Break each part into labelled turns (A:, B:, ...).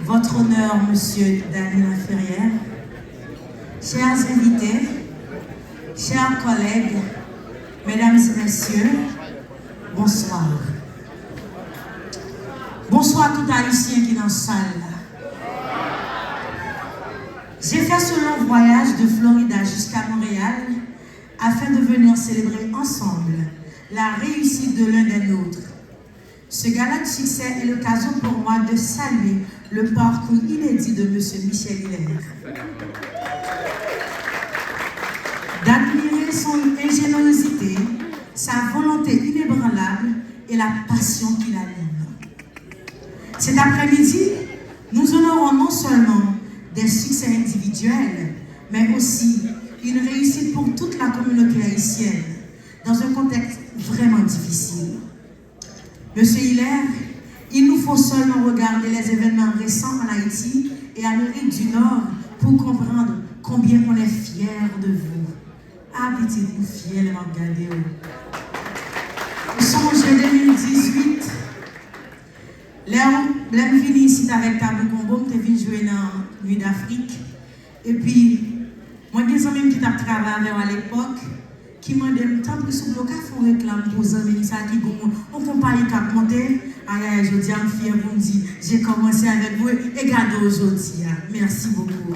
A: Votre honneur, Monsieur Dany Laferrière, chers invités, chers collègues, mesdames et messieurs, bonsoir. Bonsoir à tout Haïtien qui est dans la salle. J'ai fait ce long voyage de Florida jusqu'à Montréal afin de venir célébrer ensemble la réussite de l'un des nôtres. Ce gala de succès est l'occasion pour moi de saluer le parcours inédit de M. Michel Hilaire, d'admirer son ingéniosité, sa volonté inébranlable et la passion qui l'anime. Cet après-midi, nous honorons non seulement des succès individuels, mais aussi une réussite pour toute la communauté haïtienne, dans un contexte vraiment difficile. Monsieur Hilaire, il nous faut seulement regarder les événements récents en Haïti et en Amérique du Nord pour comprendre combien on est fiers de vous. Habitez-vous fiers de regarder. Songez 2018, là, je viens ici avec Tabou Combo, je viens jouer dans Nuit d'Afrique. Et puis, moi, des amis qui travaillé à l'époque, qui m'ont dit, tant que sous le cas, il faut réclamer pour les amis, ça qui on compagnie qui a monté. Aïe, je dis à ma fille, vous me dites, j'ai commencé avec vous et gardez aujourd'hui. Merci beaucoup.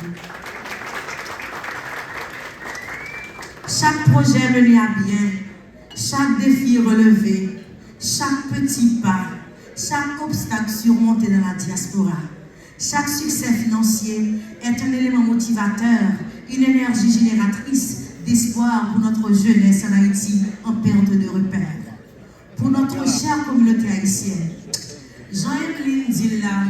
A: Chaque projet mené à bien, chaque défi relevé, chaque petit pas, chaque obstacle surmonté dans la diaspora, chaque succès financier est un élément motivateur, une énergie génératrice d'espoir pour notre jeunesse en Haïti en perte de repères. Pour notre chère communauté haïtienne, Jean-Émeline dit là,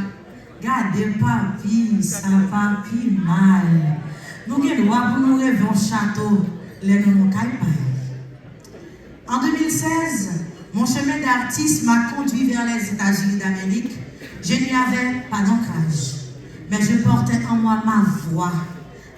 A: gardez papi, ça papi mal. Nous avons droit pour nous rêver un château, les noms en 2016, mon chemin d'artiste m'a conduit vers les États-Unis d'Amérique. Je n'y avais pas d'ancrage, mais je portais en moi ma voix,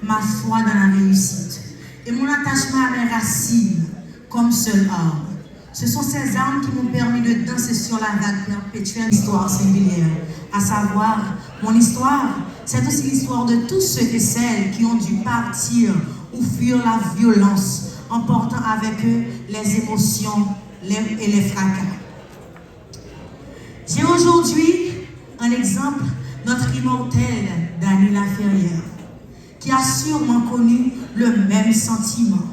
A: ma foi dans la réussite et mon attachement à mes racines comme seule arme. Ce sont ces armes qui m'ont permis de danser sur la vague perpétuelle d'histoire singulière. À savoir, mon histoire, c'est aussi l'histoire de tous ceux et celles qui ont dû partir ou fuir la violence, emportant avec eux les émotions et les fracas. J'ai aujourd'hui un exemple, notre immortel Dany Laferrière, qui a sûrement connu le même sentiment.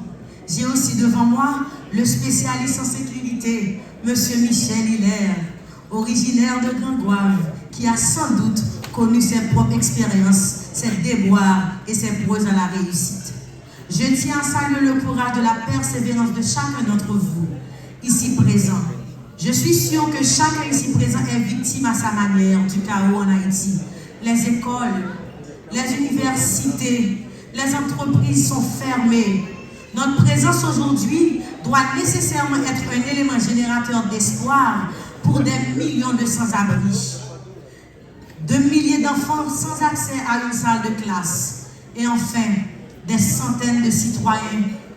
A: J'ai aussi devant moi le spécialiste en sécurité, M. Michel Hilaire, originaire de Gringoire, qui a sans doute connu ses propres expériences, ses déboires et ses prouesses à la réussite. Je tiens à saluer le courage de la persévérance de chacun d'entre vous, ici présent. Je suis sûre que chacun ici présent est victime à sa manière du chaos en Haïti. Les écoles, les universités, les entreprises sont fermées. Notre présence aujourd'hui doit nécessairement être un élément générateur d'espoir pour des millions de sans-abri. De milliers d'enfants sans accès à une salle de classe. Et enfin, des centaines de citoyens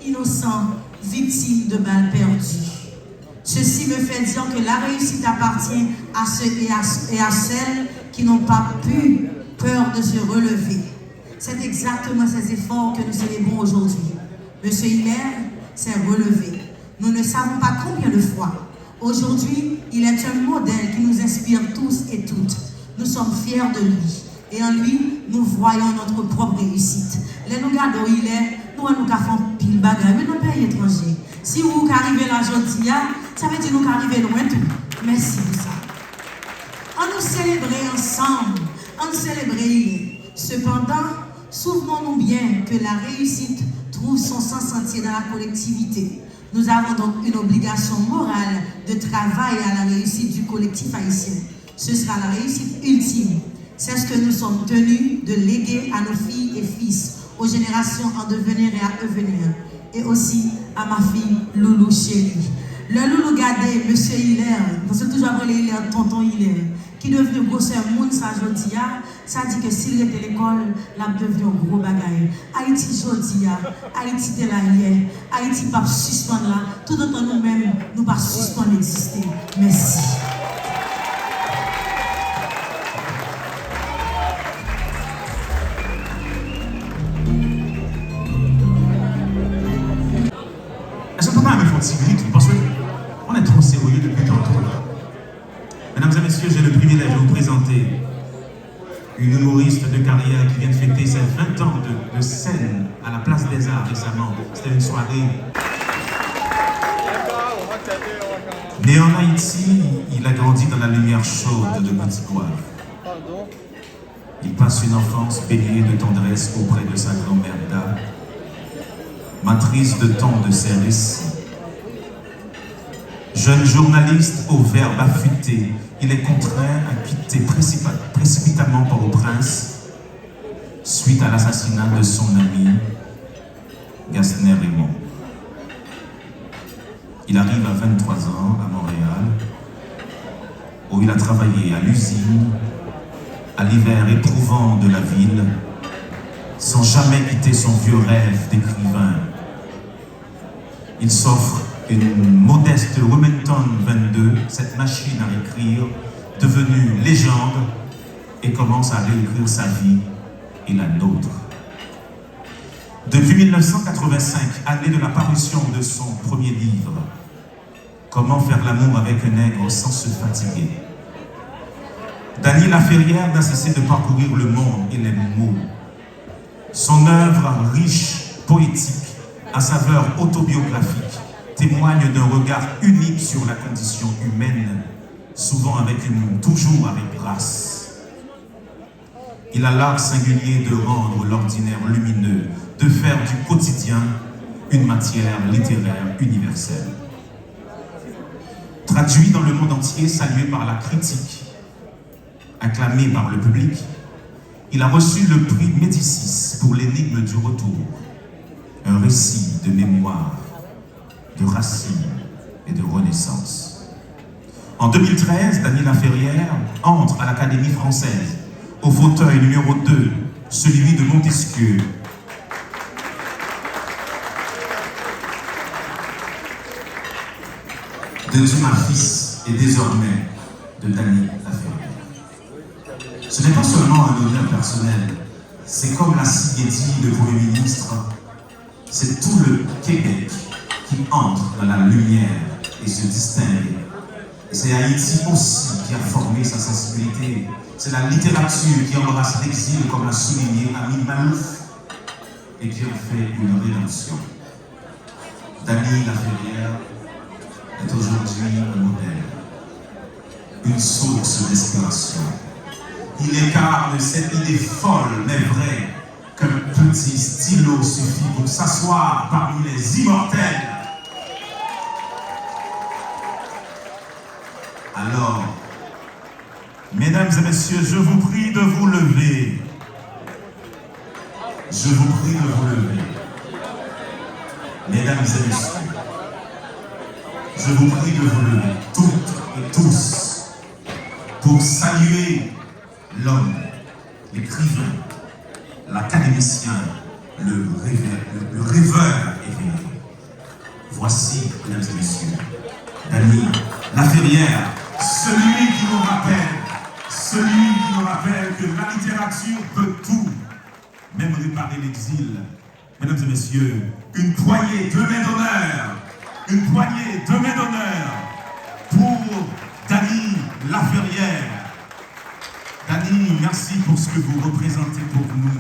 A: innocents, victimes de balles perdues. Ceci me fait dire que la réussite appartient à ceux et à celles qui n'ont pas pu peur de se relever. C'est exactement ces efforts que nous célébrons aujourd'hui. Monsieur Hilaire s'est relevé. Nous ne savons pas combien de fois. Aujourd'hui, il est un modèle qui nous inspire tous et toutes. Nous sommes fiers de lui. Et en lui, nous voyons notre propre réussite. Les nous regardons, il est, nous faisons pile bagaille, mais dans le pays étranger. Si vous arrivez là aujourd'hui, ça veut dire que nous arrivons loin tout. Merci pour ça. On nous célébrer ensemble, on nous célébrer. Cependant, souvenons-nous bien que la réussite trouve son sens entier dans la collectivité. Nous avons donc une obligation morale de travail à la réussite du collectif haïtien. Ce sera la réussite ultime. C'est ce que nous sommes tenus de léguer à nos filles et fils, aux générations en devenir et à venir, et aussi à ma fille Loulou chérie. Le Loulou gardé, M. Hilaire, nous sommes toujours appelé Hilaire, tonton Hilaire, qui est devenu gros moun sa jodia, ça dit que s'il était l'école, là devenu un gros bagaille. Haïti jodia, Haïti de la hier, Haïti pas suspendre là, tout autant nous-mêmes, nous pas suspendre d'exister. Merci.
B: une humoriste de carrière qui vient de fêter ses 20 ans de scène à la Place des Arts récemment. C'était une soirée. Né en Haïti, il a grandi dans la lumière chaude de Petit-Goâve. Il passe une enfance baignée de tendresse auprès de sa grand-mère Da, matrice de tant de ses récits. Jeune journaliste au verbe affûté, il est contraint à quitter précipitamment Port-au-Prince suite à l'assassinat de son ami Gasner Raymond. Il arrive à 23 ans à Montréal, où il a travaillé à l'usine, à l'hiver éprouvant de la ville, sans jamais quitter son vieux rêve d'écrivain. Il s'offre une modeste Remington 22, cette machine à écrire, devenue légende, et commence à réécrire sa vie et la nôtre. Depuis 1985, année de la parution de son premier livre, Comment faire l'amour avec un nègre sans se fatiguer, Dany Laferrière n'a cessé de parcourir le monde et les mots. Son œuvre riche, poétique, à saveur autobiographique, témoigne d'un regard unique sur la condition humaine, toujours avec grâce. Il a l'art singulier de rendre l'ordinaire lumineux, de faire du quotidien une matière littéraire universelle. Traduit dans le monde entier, salué par la critique, acclamé par le public, il a reçu le prix Médicis pour l'énigme du retour, un récit de mémoire, de racines et de renaissance. En 2013, Dany Laferrière entre à l'Académie française, au fauteuil numéro 2, celui de Montesquieu. De Dieu ma fils et désormais de Dany Laferrière. Ce n'est pas seulement un honneur personnel, c'est comme l'a si bien dit le Premier ministre, c'est tout le Québec qui entre dans la lumière et se distingue. Et c'est Haïti aussi qui a formé sa sensibilité. C'est la littérature qui embrasse l'exil, comme l'a souligné Amin Malouf, et qui en fait une rédemption. Dany Laferrière est aujourd'hui un modèle, une source d'inspiration. Il incarne cette idée folle mais vraie qu'un petit stylo suffit pour s'asseoir parmi les immortels. Alors, mesdames et messieurs, je vous prie de vous lever. Je vous prie de vous lever. Mesdames et messieurs, je vous prie de vous lever, toutes et tous, pour saluer l'homme, l'écrivain, l'académicien, le rêveur éveillé. Voici, mesdames et messieurs, Dany Laferrière, celui qui nous rappelle que la littérature peut tout, même réparer l'exil. Mesdames et messieurs, une poignée de mains d'honneur pour Dany Laferrière. Dany, merci pour ce que vous représentez pour nous.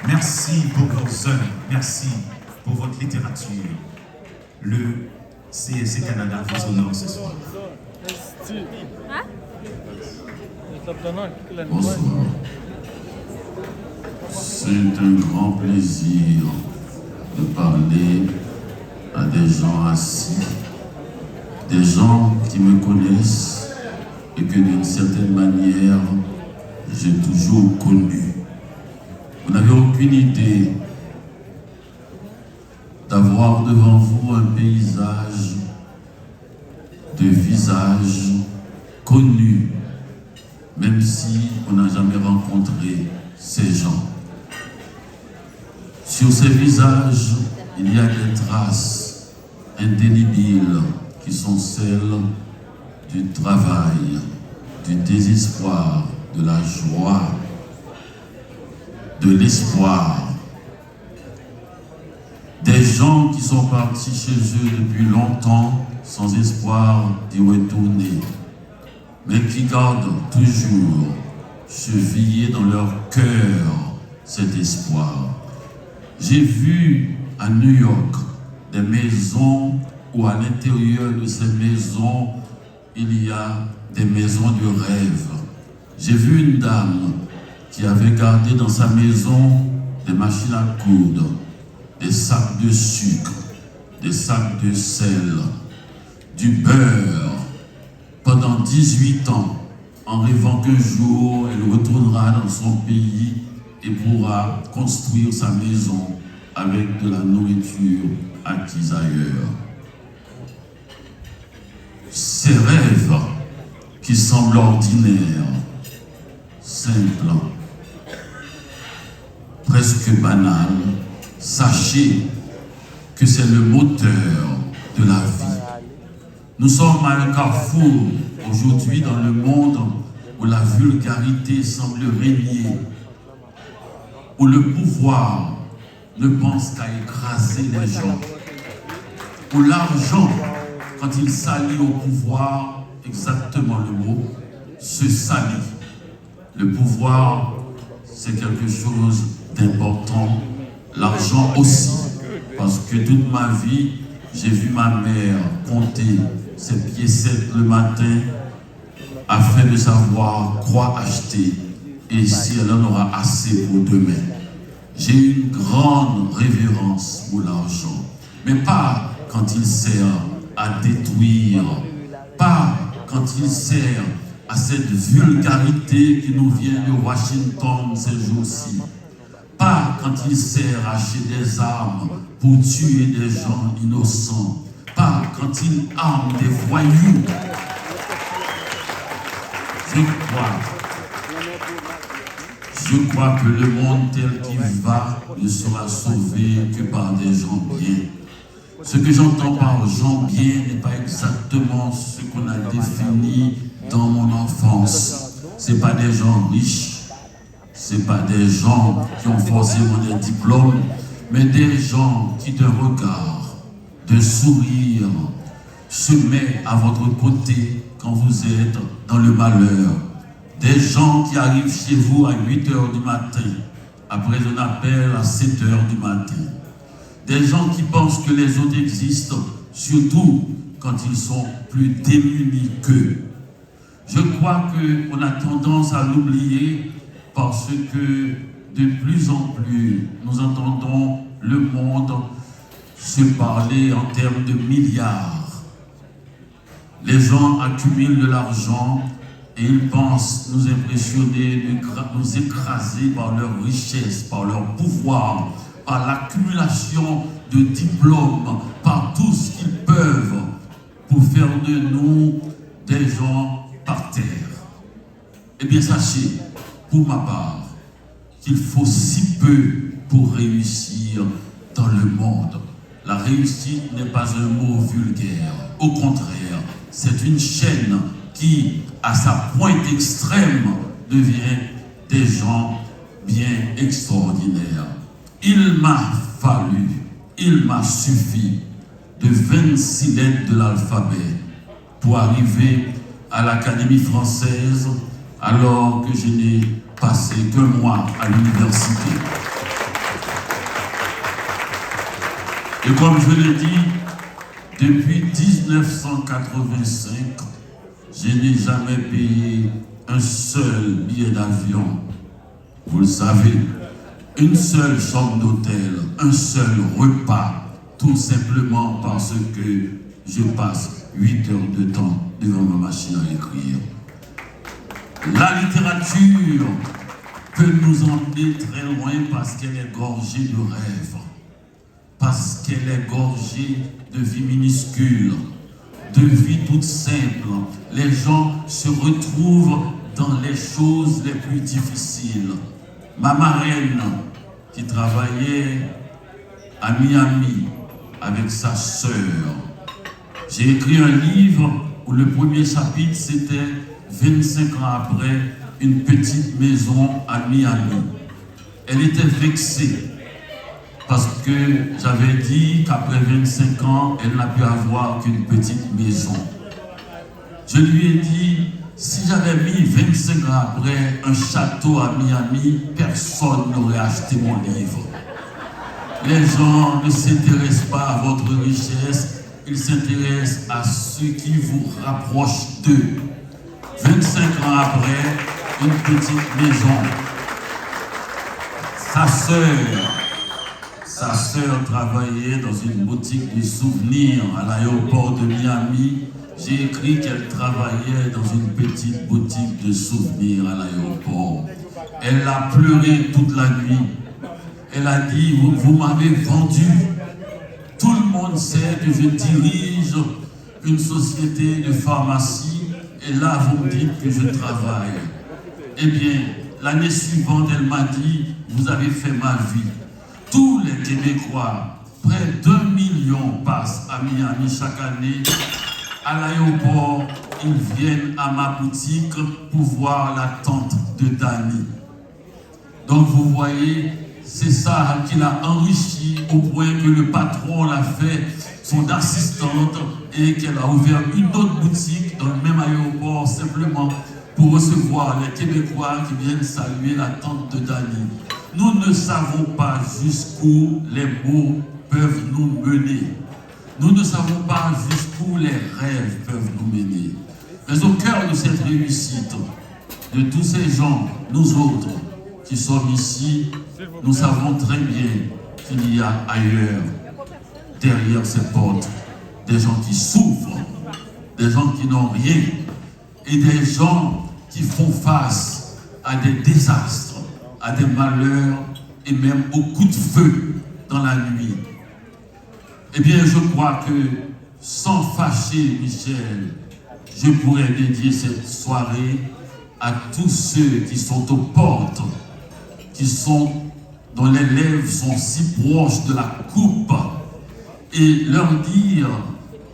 B: Merci pour vos œuvres. Merci pour votre littérature. Le CSC Canada vous honore ce soir.
C: Bonsoir. C'est un grand plaisir de parler à des gens assis, des gens qui me connaissent et que d'une certaine manière, j'ai toujours connu. Vous n'avez aucune idée d'avoir devant vous un paysage de visages connus, même si on n'a jamais rencontré ces gens. Sur ces visages, il y a des traces indélébiles qui sont celles du travail, du désespoir, de la joie, de l'espoir. Des gens qui sont partis chez eux depuis longtemps sans espoir d'y retourner, mais qui gardent toujours chevillé dans leur cœur cet espoir. J'ai vu à New York des maisons où à l'intérieur de ces maisons, il y a des maisons de rêve. J'ai vu une dame qui avait gardé dans sa maison des machines à coudre, des sacs de sucre, des sacs de sel, du beurre, pendant 18 ans, en rêvant qu'un jour, elle retournera dans son pays et pourra construire sa maison avec de la nourriture acquise ailleurs. Ces rêves qui semblent ordinaires, simples, presque banals, sachez que c'est le moteur de la vie. Nous sommes à un carrefour aujourd'hui dans le monde où la vulgarité semble régner, où le pouvoir ne pense qu'à écraser les gens, où l'argent, quand il s'allie au pouvoir, exactement le mot, se salit. Le pouvoir, c'est quelque chose d'important, l'argent aussi, parce que toute ma vie, j'ai vu ma mère compter ses piécettes le matin afin de savoir quoi acheter et si elle en aura assez pour demain. J'ai une grande révérence pour l'argent, mais pas quand il sert à détruire, pas quand il sert à cette vulgarité qui nous vient de Washington ces jours-ci, pas quand il sert à acheter des armes pour tuer des gens innocents, pas quand il arme des voyous. Je crois que le monde tel qu'il va ne sera sauvé que par des gens bien. Ce que j'entends par gens bien n'est pas exactement ce qu'on a défini dans mon enfance. Ce n'est pas des gens riches, ce n'est pas des gens qui ont forcément des diplômes, mais des gens qui d'un regard, d'un sourire, se mettent à votre côté quand vous êtes dans le malheur. Des gens qui arrivent chez vous à 8 h du matin, après un appel à 7 h du matin. Des gens qui pensent que les autres existent, surtout quand ils sont plus démunis qu'eux. Je crois qu'on a tendance à l'oublier parce que de plus en plus, nous entendons le monde se parler en termes de milliards. Les gens accumulent de l'argent et ils pensent nous impressionner, nous écraser par leur richesse, par leur pouvoir, par l'accumulation de diplômes, par tout ce qu'ils peuvent pour faire de nous des gens par terre. Eh bien, sachez, pour ma part, qu'il faut si peu pour réussir dans le monde. La réussite n'est pas un mot vulgaire. Au contraire, c'est une chaîne qui, à sa pointe extrême, devient des gens bien extraordinaires. Il m'a fallu, il m'a suffi de 26 lettres de l'alphabet pour arriver à l'Académie française alors que je n'ai passé qu'un mois à l'université. Et comme je l'ai dit, depuis 1985, je n'ai jamais payé un seul billet d'avion. Vous le savez, une seule chambre d'hôtel, un seul repas, tout simplement parce que je passe 8 heures de temps devant ma machine à écrire. La littérature peut nous emmener très loin parce qu'elle est gorgée de rêves, parce qu'elle est gorgée de vie minuscule, de vie toute simple. Les gens se retrouvent dans les choses les plus difficiles. Ma marraine, qui travaillait à Miami avec sa sœur, j'ai écrit un livre où le premier chapitre c'était 25 ans après une petite maison à Miami. Elle était vexée parce que j'avais dit qu'après 25 ans, elle n'a pu avoir qu'une petite maison. Je lui ai dit, si j'avais mis 25 ans après un château à Miami, personne n'aurait acheté mon livre. Les gens ne s'intéressent pas à votre richesse, ils s'intéressent à ce qui vous rapproche d'eux. 25 ans après, une petite maison. Sa sœur travaillait dans une boutique de souvenirs à l'aéroport de Miami. J'ai écrit qu'elle travaillait dans une petite boutique de souvenirs à l'aéroport. Elle a pleuré toute la nuit. Elle a dit, vous m'avez vendu. Tout le monde sait que je dirige une société de pharmacie et là vous me dites que je travaille. Eh bien, l'année suivante, elle m'a dit, vous avez fait ma vie. Tous les Québécois, près d'1 million passent à Miami chaque année. À l'aéroport, ils viennent à ma boutique pour voir la tante de Dani. Donc vous voyez, c'est ça qui l'a enrichi au point que le patron l'a fait son assistante et qu'elle a ouvert une autre boutique dans le même aéroport simplement pour recevoir les Québécois qui viennent saluer la tante de Dani. Nous ne savons pas jusqu'où les mots peuvent nous mener. Nous ne savons pas jusqu'où les rêves peuvent nous mener. Mais au cœur de cette réussite, de tous ces gens, nous autres, qui sommes ici, nous savons très bien qu'il y a ailleurs, derrière ces portes, des gens qui souffrent, des gens qui n'ont rien, et des gens qui font face à des désastres, à des malheurs, et même aux coups de feu dans la nuit. Eh bien, je crois que, sans fâcher Michel, je pourrais dédier cette soirée à tous ceux qui sont aux portes, dont les lèvres sont si proches de la coupe, et leur dire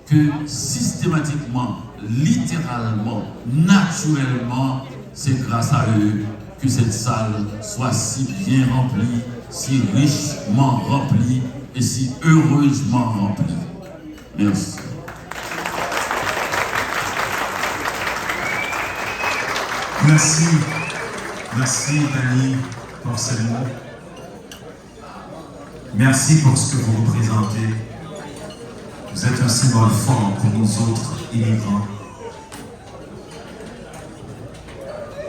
C: que systématiquement, littéralement, naturellement, c'est grâce à eux que cette salle soit si bien remplie, si richement remplie et si heureusement remplie. Merci.
B: Merci. Merci Dani pour ces mots. Merci pour ce que vous représentez. Vous êtes un symbole fort pour nous autres immigrants.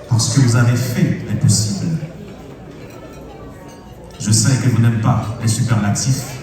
B: Parce que vous avez fait l'impossible. Je sais que vous n'aimez pas les superlatifs.